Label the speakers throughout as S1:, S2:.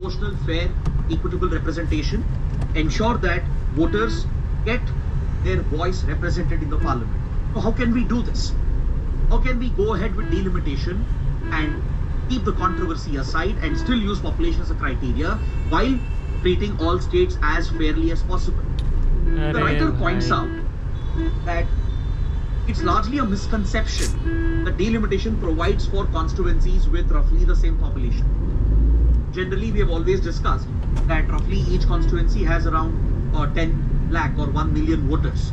S1: proportional, fair, equitable representation, ensure that voters get their voice represented in the parliament. So how can we do this? How can we go ahead with delimitation and keep the controversy aside and still use population as a criteria while treating all states as fairly as possible? The writer points out that it's largely a misconception that delimitation provides for constituencies with roughly the same population. Generally, we have always discussed that roughly each constituency has around 10 lakh or 1 million voters.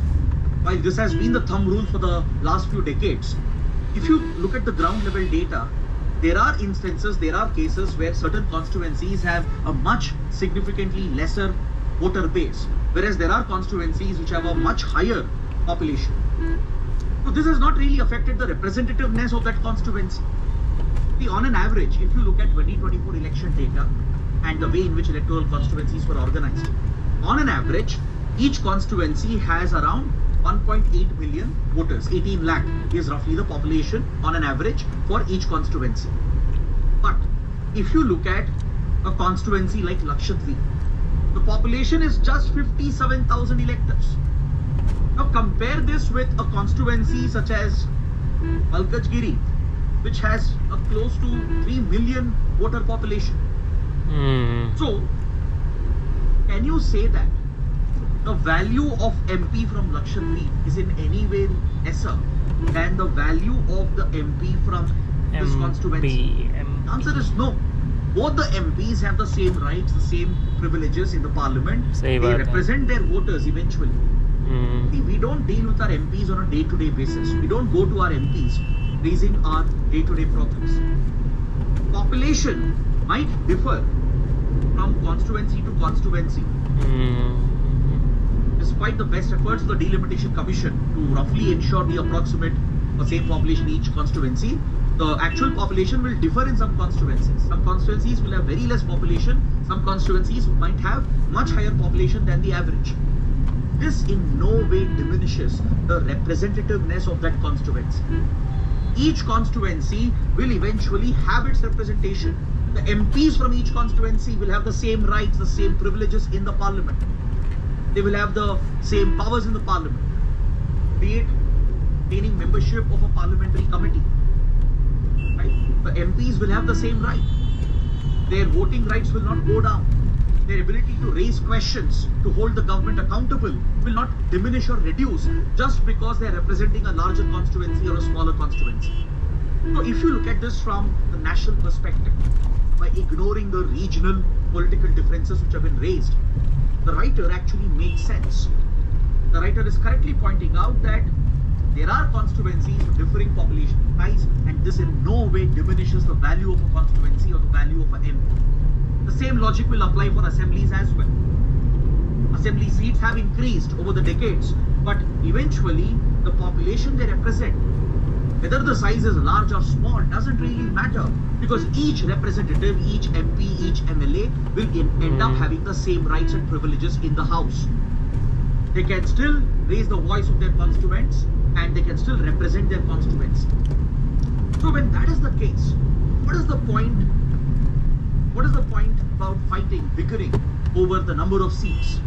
S1: While this has been the thumb rule for the last few decades, if you look at the ground level data, there are instances, there are cases where certain constituencies have a much significantly lesser voter base, whereas there are constituencies which have a much higher population. So this has not really affected the representativeness of that constituency. See, on an average, if you look at 2024 election data and the way in which electoral constituencies were organized, on an average, each constituency has around 1.8 million voters. 18 lakh is roughly the population on an average for each constituency. But if you look at a constituency like Lakshadweep, the population is just 57,000 electors. Now compare this with a constituency such as Malkajgiri, which has a close to 3 million voter population. So, can you say that the value of MP from Lakshadweep is in any way lesser than the value of the MP from this constituency? The answer is no. Both the MPs have the same rights, the same privileges in the parliament. They represent their voters eventually. See, we don't deal with our MPs on a day-to-day basis. We don't go to our MPs raising our day-to-day problems. Population might differ from constituency to constituency. Despite the best efforts of the Delimitation Commission to roughly ensure the approximate same population in each constituency, the actual population will differ in some constituencies. Some constituencies will have very less population. Some constituencies might have much higher population than the average. This in no way diminishes the representativeness of that constituency. Each constituency will eventually have its representation. The MPs from each constituency will have the same rights, the same privileges in the parliament. They will have the same powers in the parliament, be it obtaining membership of a parliamentary committee. Right? The MPs will have the same right. Their voting rights will not go down. Their ability to raise questions, to hold the government accountable will not diminish or reduce just because they are representing a larger constituency or a smaller constituency. So if you look at this from the national perspective, by ignoring the regional political differences which have been raised, the writer actually makes sense. The writer is correctly pointing out that there are constituencies with differing population size, and this in no way diminishes the value of a constituency or the value of an MP. The same logic will apply for assemblies as well. Assembly seats have increased over the decades, but eventually the population they represent, whether the size is large or small, doesn't really matter, because each representative, each MP, each MLA will end up having the same rights and privileges in the House. They can still raise the voice of their constituents and they can still represent their constituents. So when that is the case, what is the point? What is the point about fighting, bickering over the number of seats?